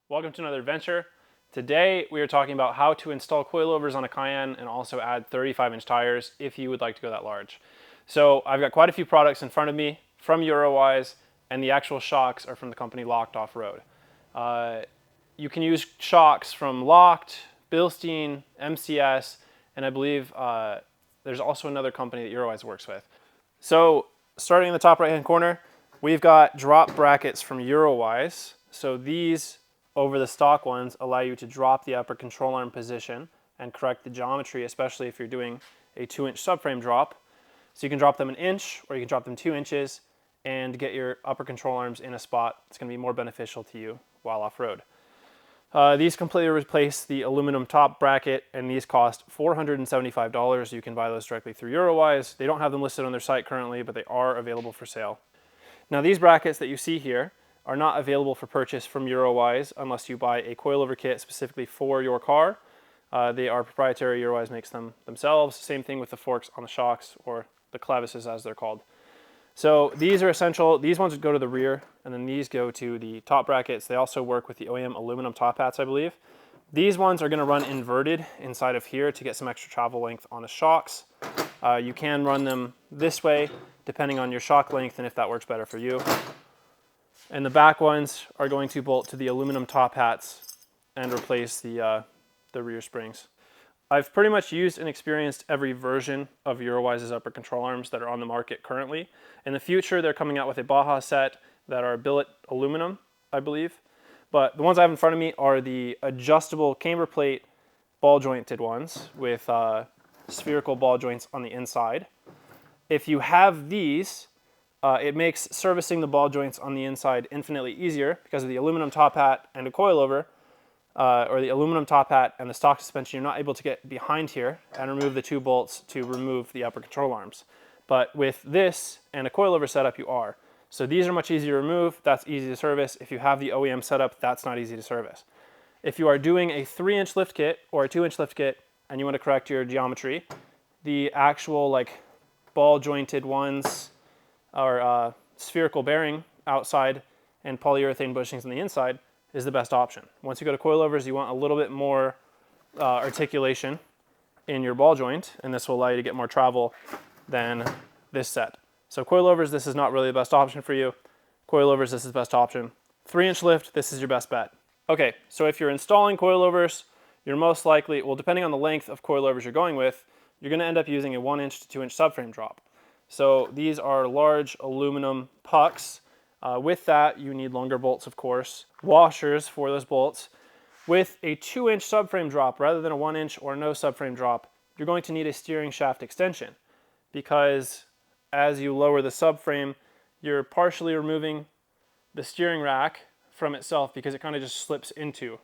Welcome to another adventure. Today we are talking about how to install coilovers on a Cayenne and also add 35-inch tires if you would like to go that large. So I've got quite a few products in front of me from Eurowise, and the actual shocks are from the company Locked Off-Road. You can use shocks from Locked, Bilstein, MCS, and I believe there's also another company that Eurowise works with. So starting in the top right hand corner, we've got drop brackets from Eurowise. So these over the stock ones allow you to drop the upper control arm position and correct the geometry, especially if you're doing a 2-inch subframe drop. So you can drop them 1 inch or you can drop them 2 inches and get your upper control arms in a spot that's going to be more beneficial to you while off-road. These completely replace the aluminum top bracket, and these cost $475. You can buy those directly through Eurowise. They don't have them listed on their site currently, but they are available for sale. Now these brackets that you see here are not available for purchase from Eurowise unless you buy a coilover kit specifically for your car. They are proprietary. Eurowise makes them themselves. Same thing with the forks on the shocks, or the clevises as they're called. So these are essential. These ones go to the rear, and then these go to the top brackets. They also work with the OEM aluminum top hats, I believe. These ones are going to run inverted inside of here to get some extra travel length on the shocks. You can run them this way depending on your shock length and if that works better for you. And the back ones are going to bolt to the aluminum top hats and replace the rear springs. I've pretty much used and experienced every version of Eurowise's upper control arms that are on the market currently. In the future, they're coming out with a Baja set that are billet aluminum, I believe. But the ones I have in front of me are the adjustable camber plate ball jointed ones with spherical ball joints on the inside. If you have these, it makes servicing the ball joints on the inside infinitely easier because of the aluminum top hat and a coilover, or the aluminum top hat and the stock suspension. You're not able to get behind here and remove the 2 bolts to remove the upper control arms. But with this and a coilover setup, you are. So these are much easier to remove. That's easy to service. If you have the OEM setup, that's not easy to service. If you are doing a 3-inch lift kit or a 2-inch lift kit and you want to correct your geometry, the actual like ball jointed ones or spherical bearing outside and polyurethane bushings on the inside is the best option. Once you go to coilovers, you want a little bit more articulation in your ball joint, and this will allow you to get more travel than this set. So coilovers, this is not really the best option for you. Coilovers, this is the best option. 3-inch lift, this is your best bet. Okay, so if you're installing coilovers, you're most likely, well, depending on the length of coilovers you're going with, you're going to end up using a 1-inch to 2-inch subframe drop. So these are large aluminum pucks. With that, you need longer bolts, of course, washers for those bolts. With a 2-inch subframe drop, rather than a 1-inch or no subframe drop, you're going to need a steering shaft extension, because as you lower the subframe, you're partially removing the steering rack from itself because it kind of just slips into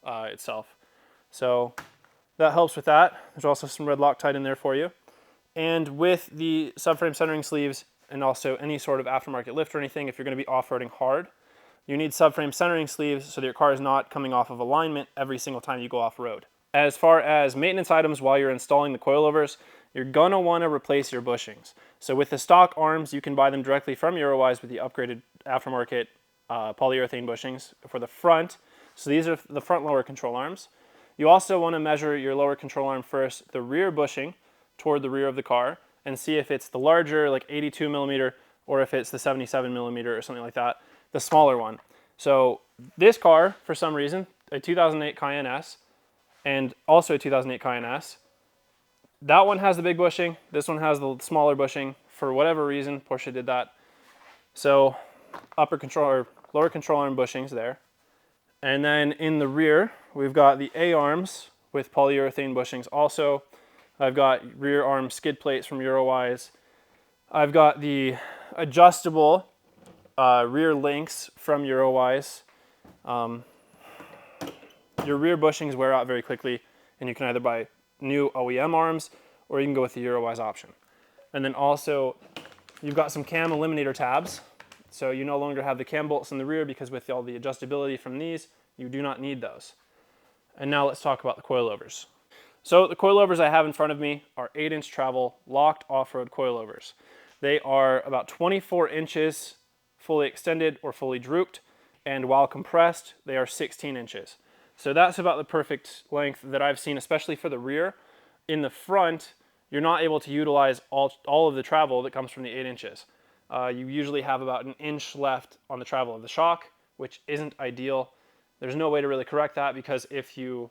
itself. So that helps with that. There's also some red Loctite in there for you. And with the subframe centering sleeves and also any sort of aftermarket lift or anything, if you're going to be off-roading hard, you need subframe centering sleeves so that your car is not coming off of alignment every single time you go off-road. As far as maintenance items while you're installing the coilovers, you're going to want to replace your bushings. So with the stock arms, you can buy them directly from Eurowise with the upgraded aftermarket polyurethane bushings for the front. So these are the front lower control arms. You also want to measure your lower control arm first, the rear bushing toward the rear of the car, and see if it's the larger, like 82 millimeter, or if it's the 77 millimeter or something like that, the smaller one. So this car, for some reason, a 2008 Cayenne S, and also a 2008 Cayenne S, that one has the big bushing, this one has the smaller bushing. For whatever reason, Porsche did that. So upper control or lower control arm bushings there. And then in the rear, we've got the A-arms with polyurethane bushings also. I've got rear arm skid plates from Eurowise. I've got the adjustable rear links from Eurowise. Your rear bushings wear out very quickly, and you can either buy new OEM arms or you can go with the Eurowise option. And then also, you've got some cam eliminator tabs. So you no longer have the cam bolts in the rear because with all the adjustability from these, you do not need those. And now let's talk about the coilovers. So the coilovers I have in front of me are 8-inch travel Locked Off-Road coilovers. They are about 24 inches fully extended or fully drooped. and while compressed, they are 16 inches. So that's about the perfect length that I've seen, especially for the rear. In the front, you're not able to utilize all of the travel that comes from the 8 inches. You usually have about an inch left on the travel of the shock, which isn't ideal. There's no way to really correct that, because if you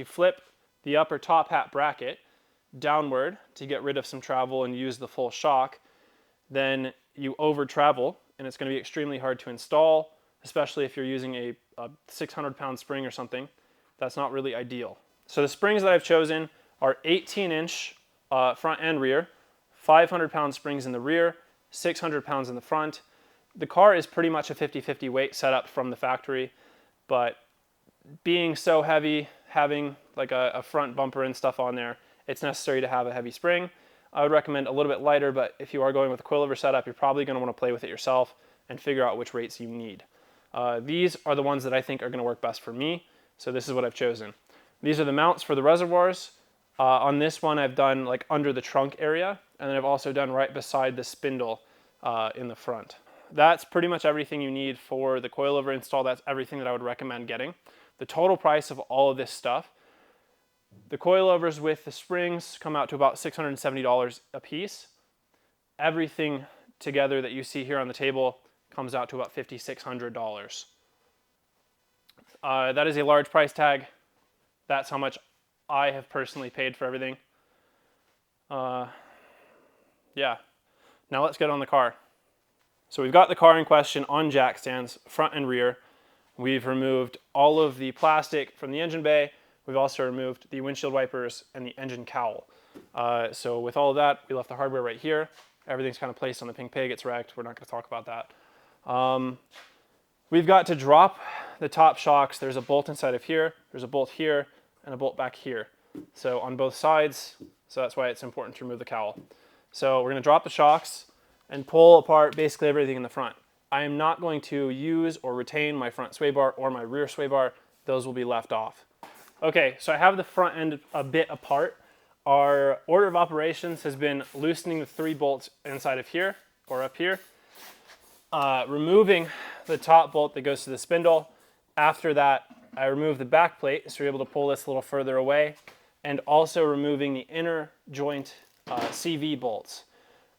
flip the upper top hat bracket downward to get rid of some travel and use the full shock, then you over travel, and it's going to be extremely hard to install, especially if you're using a 600-pound spring or something. That's not really ideal. So the springs that I've chosen are 18-inch front and rear, 500-pound springs in the rear, 600 pounds in the front. The car is pretty much a 50-50 weight setup from the factory, but being so heavy, having like a front bumper and stuff on there, it's necessary to have a heavy spring. I would recommend a little bit lighter, but if you are going with a coilover setup, you're probably going to want to play with it yourself and figure out which rates you need. These are the ones that I think are going to work best for me, so this is what I've chosen. These are the mounts for the reservoirs. On this one, I've done like under the trunk area, and then I've also done right beside the spindle in the front. That's pretty much everything you need for the coilover install. That's everything that I would recommend getting. The total price of all of this stuff, the coilovers with the springs come out to about $670 a piece. Everything together that you see here on the table comes out to about $5,600. That is a large price tag. That's how much I have personally paid for everything. Yeah. Now let's get on the car. So we've got the car in question on jack stands, front and rear. We've removed all of the plastic from the engine bay. We've also removed the windshield wipers and the engine cowl. So with all of that, we left the hardware right here. Everything's kind of placed on the pink pig. It's wrecked. We're not going to talk about that. We've got to drop the top shocks. There's a bolt inside of here. There's a bolt here and a bolt back here. So on both sides. So that's why it's important to remove the cowl. So we're going to drop the shocks and pull apart basically everything in the front. I am not going to use or retain my front sway bar or my rear sway bar. Those will be left off. Okay, so I have the front end a bit apart. Our order of operations has been loosening the 3 bolts inside of here or up here, removing the top bolt that goes to the spindle. After that, I remove the back plate, so you're able to pull this a little further away, and also removing the inner joint CV bolts.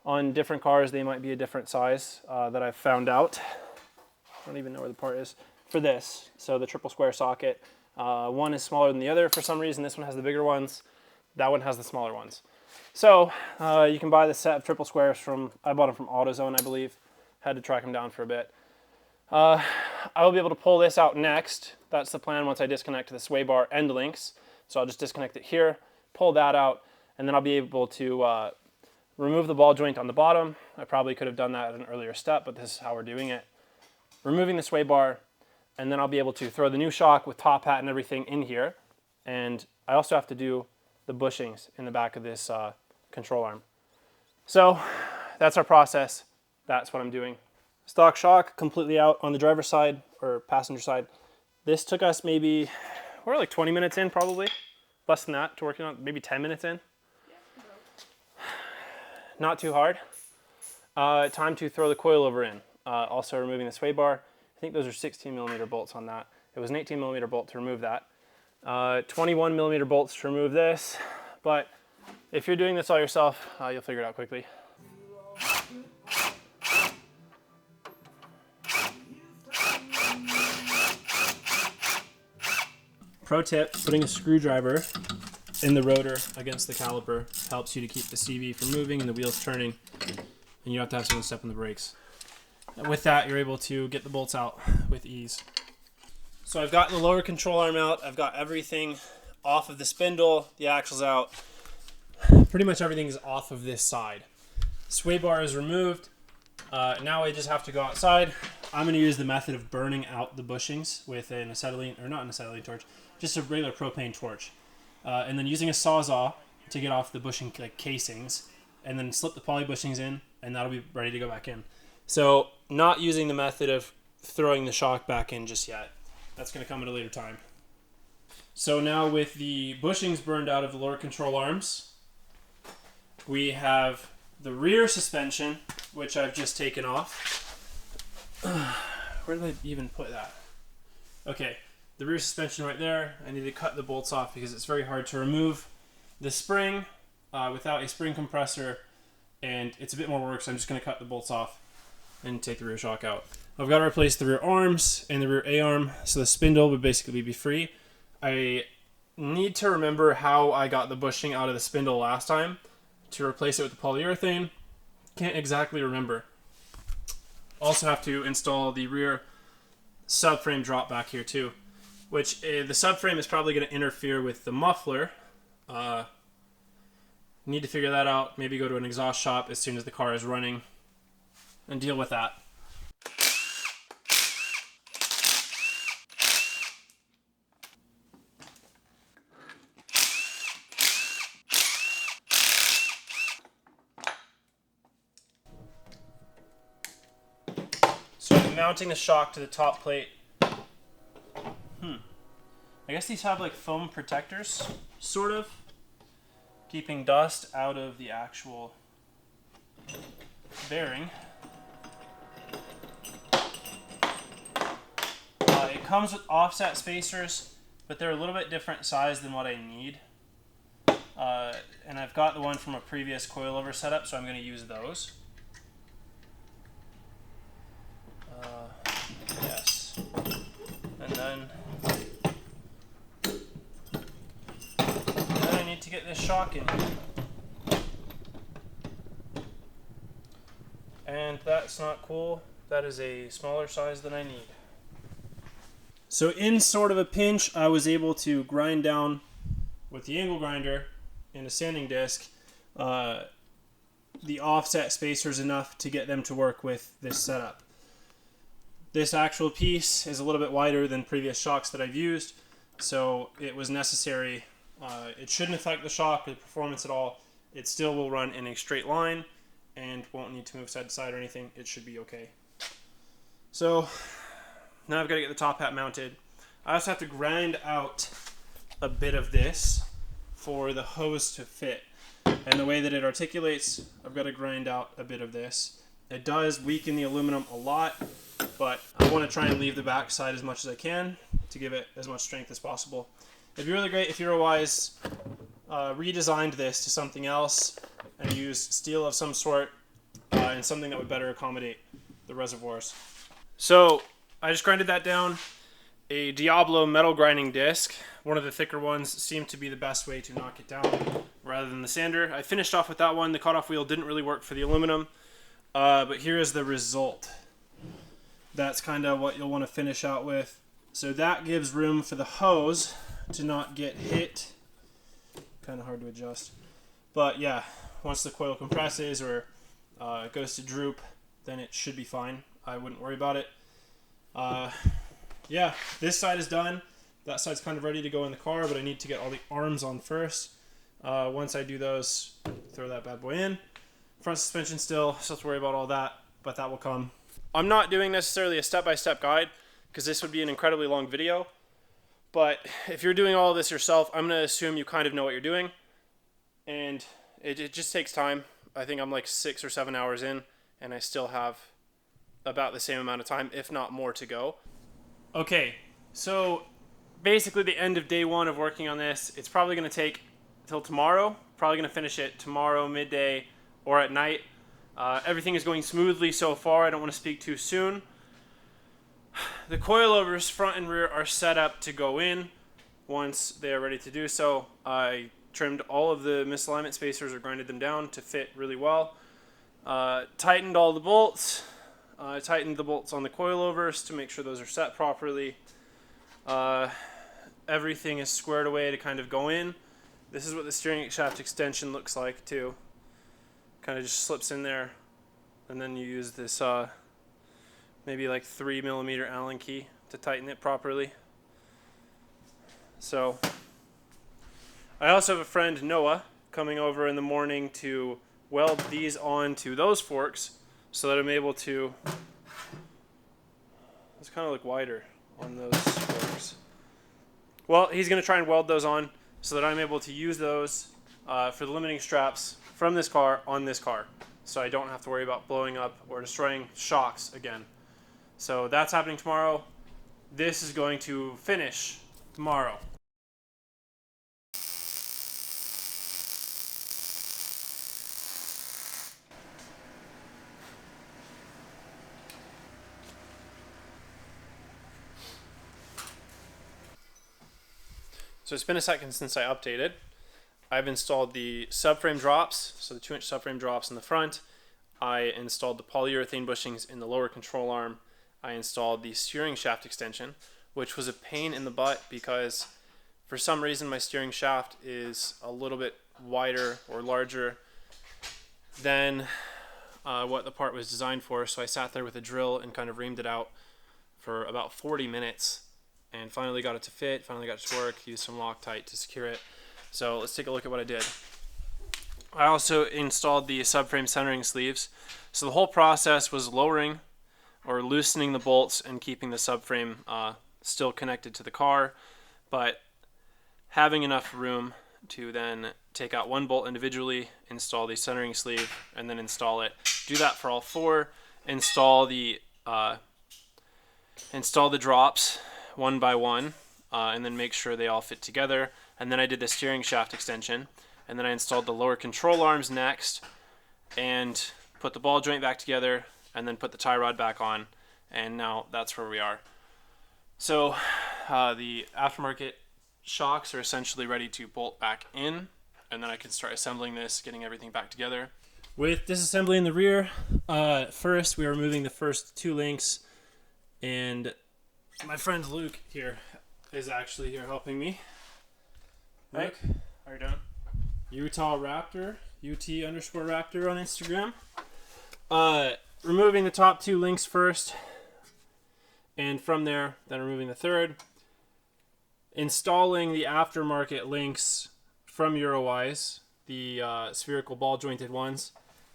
On different cars, they might be a different size that I've found out. I don't even know where the part is for this. So the triple square socket, one is smaller than the other for some reason. This one has the bigger ones. That one has the smaller ones. So you can buy the set of triple squares from, I bought them from AutoZone, I believe. Had to track them down for a bit. I will be able to pull this out next. That's the plan once I disconnect the sway bar end links. So I'll just disconnect it here, pull that out, and then I'll be able to remove the ball joint on the bottom. I probably could have done that at an earlier step, but this is how we're doing it. Removing the sway bar, and then I'll be able to throw the new shock with top hat and everything in here. And I also have to do the bushings in the back of this control arm. So that's our process. That's what I'm doing. Stock shock completely out on the driver's side or passenger side. This took us maybe, we're like 20 minutes in probably. Less than that to working on, maybe 10 minutes in. Not too hard. Time to throw the coilover in. Also removing the sway bar. I think those are 16 millimeter bolts on that. It was an 18 millimeter bolt to remove that. 21 millimeter bolts to remove this. But if you're doing this all yourself, you'll figure it out quickly. Pro tip, putting a screwdriver in the rotor against the caliper helps you to keep the CV from moving and the wheels turning, and you don't have to have someone step on the brakes. And with that, you're able to get the bolts out with ease. So I've got the lower control arm out. I've got everything off of the spindle, the axle's out. Pretty much everything is off of this side. Sway bar is removed. Now I just have to go outside. I'm going to use the method of burning out the bushings with an acetylene, or not an acetylene torch, just a regular propane torch. And then using a Sawzall to get off the bushing casings, and then slip the poly bushings in, and that'll be ready to go back in. So not using the method of throwing the shock back in just yet. That's going to come at a later time. So now with the bushings burned out of the lower control arms, we have the rear suspension, which I've just taken off. Where did I even put that? Okay, the rear suspension right there. I need to cut the bolts off because it's very hard to remove the spring without a spring compressor, and it's a bit more work, so I'm just going to cut the bolts off and take the rear shock out. I've got to replace the rear arms and the rear A-arm, so the spindle would basically be free. I need to remember how I got the bushing out of the spindle last time to replace it with the polyurethane. Can't exactly remember. Also have to install the rear subframe drop back here too, which the subframe is probably going to interfere with the muffler. Need to figure that out. Maybe go to an exhaust shop as soon as the car is running and deal with that. So I'm mounting the shock to the top plate. I guess these have like foam protectors, sort of, keeping dust out of the actual bearing. It comes with offset spacers, but they're a little bit different size than what I need. And I've got the one from a previous coilover setup, so I'm going to use those. Yes. And then I need to get this shock in here. And that's not cool. That is a smaller size than I need. So in sort of a pinch, I was able to grind down with the angle grinder and a sanding disc the offset spacers enough to get them to work with this setup. This actual piece is a little bit wider than previous shocks that I've used, so it was necessary. It shouldn't affect the shock or the performance at all. It still will run in a straight line and won't need to move side to side or anything. It should be okay. So now I've got to get the top hat mounted. I also have to grind out a bit of this for the hose to fit. And the way that it articulates, I've got to grind out a bit of this. It does weaken the aluminum a lot, but I want to try and leave the back side as much as I can to give it as much strength as possible. It'd be really great if Eurowise redesigned this to something else and used steel of some sort and something that would better accommodate the reservoirs. So I just grinded that down. A Diablo metal grinding disc, one of the thicker ones, seemed to be the best way to knock it down rather than the sander. I finished off with that one. The cutoff wheel didn't really work for the aluminum, but here is the result. That's kind of what you'll want to finish out with. So that gives room for the hose to not get hit. Kind of hard to adjust. But yeah, once the coil compresses or goes to droop, then it should be fine. I wouldn't worry about it. Yeah, this side is done. That side's kind of ready to go in the car, but I need to get all the arms on first. Once I do those, throw that bad boy in. Front suspension still have to worry about all that, but that will come. I'm not doing necessarily a step-by-step guide because this would be an incredibly long video. But if you're doing all of this yourself, I'm going to assume you kind of know what you're doing. And it just takes time. I think I'm like 6 or 7 hours in, and I still have about the same amount of time, if not more, to go. Okay, so basically the end of day one of working on this. It's probably going to take till tomorrow. Probably going to finish it tomorrow, midday, or at night. Everything is going smoothly so far. I don't want to speak too soon. The coilovers, front and rear, are set up to go in once they are ready to do so. I trimmed all of the misalignment spacers or grinded them down to fit really well. Tightened all the bolts. Tightened the bolts on the coilovers to make sure those are set properly. Everything is squared away to kind of go in. This is what the steering shaft extension looks like too. Kind of just slips in there, and then you use this maybe like 3mm Allen key to tighten it properly. So I also have a friend, Noah, coming over in the morning to weld these onto those forks so that I'm able to, it's kind of look wider on those forks. Well, he's going to try and weld those on so that I'm able to use those for the limiting straps from this car on this car, so I don't have to worry about blowing up or destroying shocks again. So that's happening tomorrow. This is going to finish tomorrow. So it's been a second since I updated. I've installed the subframe drops, so the 2-inch subframe drops in the front. I installed the polyurethane bushings in the lower control arm. I installed the steering shaft extension, which was a pain in the butt because for some reason my steering shaft is a little bit wider or larger than what the part was designed for. So I sat there with a drill and kind of reamed it out for about 40 minutes and finally got it to fit, finally got it to work, used some Loctite to secure it. So let's take a look at what I did. I also installed the subframe centering sleeves. So the whole process was lowering or loosening the bolts and keeping the subframe still connected to the car, but having enough room to then take out one bolt individually, install the centering sleeve, and then install it. Do that for all four. Install the drops one by one, and then make sure they all fit together. And then I did the steering shaft extension, and then I installed the lower control arms next, and put the ball joint back together, and then put the tie rod back on, and now that's where we are. So the aftermarket shocks are essentially ready to bolt back in, and then I can start assembling this, getting everything back together. With disassembly in the rear, first we are removing the first 2 links, and my friend Luke here is actually here helping me. Luke, how are you doing? Utah Raptor, UT_Raptor on Instagram. Removing the top 2 links first, and from there, then removing the third. Installing the aftermarket links from Eurowise, the spherical ball jointed ones,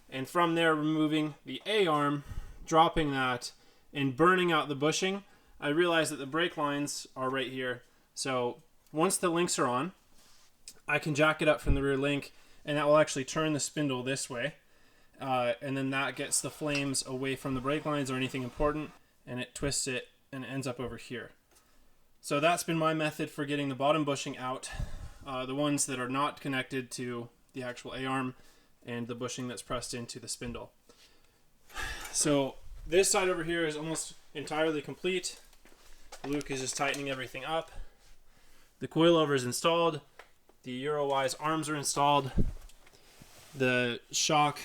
and from there removing the A-arm, dropping that, and burning out the bushing. I realized that the brake lines are right here, so once the links are on, I can jack it up from the rear link, and that will actually turn the spindle this way, and then that gets the flames away from the brake lines or anything important, and it twists it and it ends up over here. So that's been my method for getting the bottom bushing out, the ones that are not connected to the actual A-arm and the bushing that's pressed into the spindle. So this side over here is almost entirely complete. Luke is just tightening everything up. The coilover is installed. The Eurowise arms are installed. The shock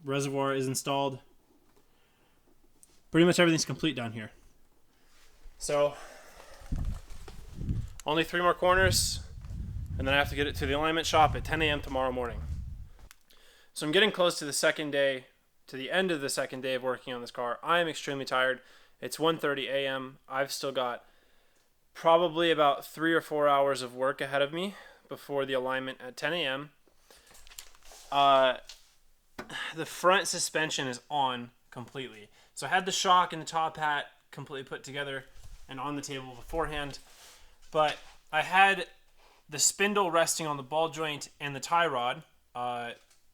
reservoir is installed. Pretty much everything's complete down here. So only 3 more corners, and then I have to get it to the alignment shop at 10 a.m. tomorrow morning. So I'm getting close to the second day, to the end of the second day of working on this car. I am extremely tired. It's 1:30 a.m. I've still got probably about 3 or 4 hours of work ahead of me before the alignment at 10 a.m. The front suspension is on completely. So I had the shock and the top hat completely put together and on the table beforehand, but I had the spindle resting on the ball joint and the tie rod.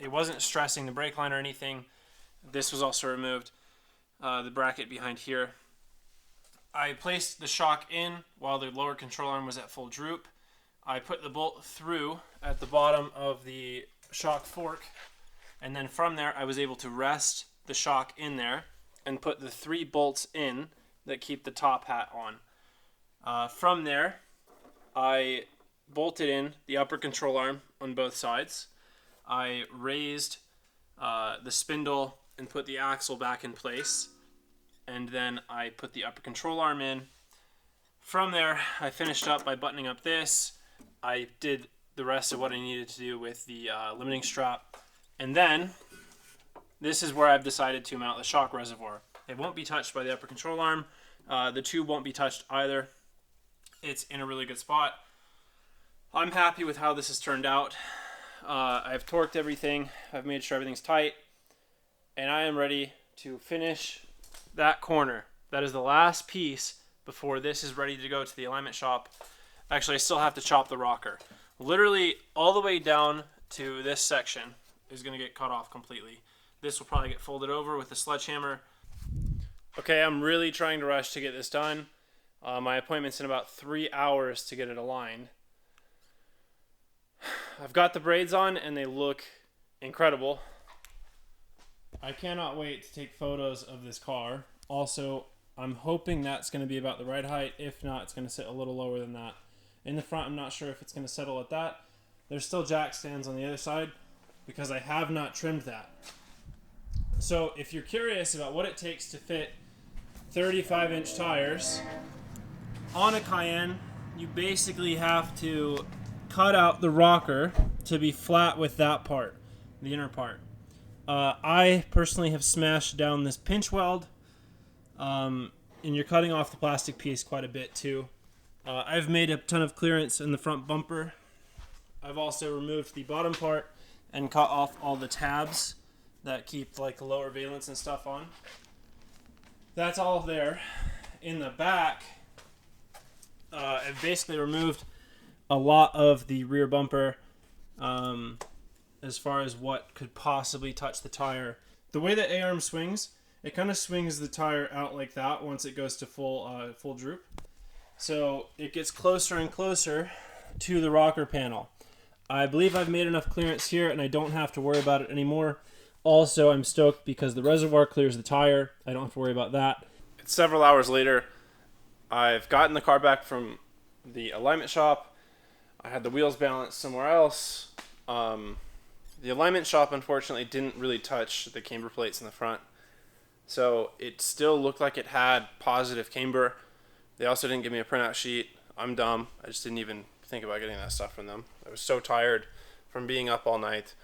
It wasn't stressing the brake line or anything. This was also removed, the bracket behind here. I placed the shock in while the lower control arm was at full droop. I put the bolt through at the bottom of the shock fork, and then from there I was able to rest the shock in there and put the 3 bolts in that keep the top hat on. From there, I bolted in the upper control arm on both sides. I raised the spindle and put the axle back in place, and then I put the upper control arm in. From there, I finished up by buttoning up this. I did the rest of what I needed to do with the limiting strap, and then this is where I've decided to mount the shock reservoir. It won't be touched by the upper control arm. The tube won't be touched either. It's in a really good spot. I'm happy with how this has turned out. I've torqued everything. I've made sure everything's tight, and I am ready to finish that corner. That is the last piece before this is ready to go to the alignment shop. Actually, I still have to chop the rocker. Literally all the way down to this section is going to get cut off completely. This will probably get folded over with a sledgehammer. Okay, I'm really trying to rush to get this done. My appointment's in about 3 hours to get it aligned. I've got the braids on and they look incredible. I cannot wait to take photos of this car. Also, I'm hoping that's going to be about the right height. If not, it's going to sit a little lower than that. In the front, I'm not sure if it's going to settle at that. There's still jack stands on the other side because I have not trimmed that. So if you're curious about what it takes to fit 35-inch tires on a Cayenne, you basically have to cut out the rocker to be flat with that part, the inner part. I personally have smashed down this pinch weld, and you're cutting off the plastic piece quite a bit too. I've made a ton of clearance in the front bumper. I've also removed the bottom part and cut off all the tabs that keep like the lower valence and stuff on. That's all there. In the back, I've basically removed a lot of the rear bumper as far as what could possibly touch the tire. The way that A-arm swings, it kind of swings the tire out like that once it goes to full droop. So it gets closer and closer to the rocker panel. I believe I've made enough clearance here and I don't have to worry about it anymore. Also, I'm stoked because the reservoir clears the tire. I don't have to worry about that. It's several hours later. I've gotten the car back from the alignment shop. I had the wheels balanced somewhere else. The alignment shop, unfortunately, didn't really touch the camber plates in the front. So it still looked like it had positive camber. They also didn't give me a printout sheet. I'm dumb. I just didn't even think about getting that stuff from them. I was so tired from being up all night.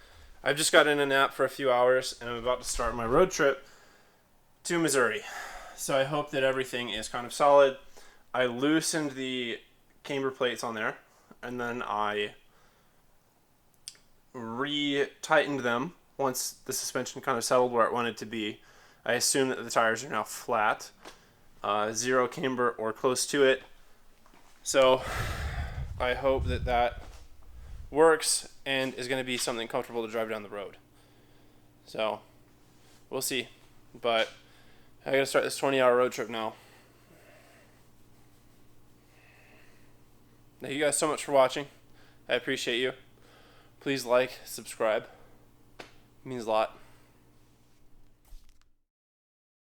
I've just gotten a nap for a few hours, and I'm about to start my road trip to Missouri. So I hope that everything is kind of solid. I loosened the camber plates on there, and then I re-tightened them once the suspension kind of settled where it wanted to be. I assume that the tires are now flat, zero camber or close to it. So I hope that that works and is going to be something comfortable to drive down the road. So we'll see. But I got to start this 20-hour road trip now. Thank you guys so much for watching. I appreciate you. Please like, subscribe. It means a lot.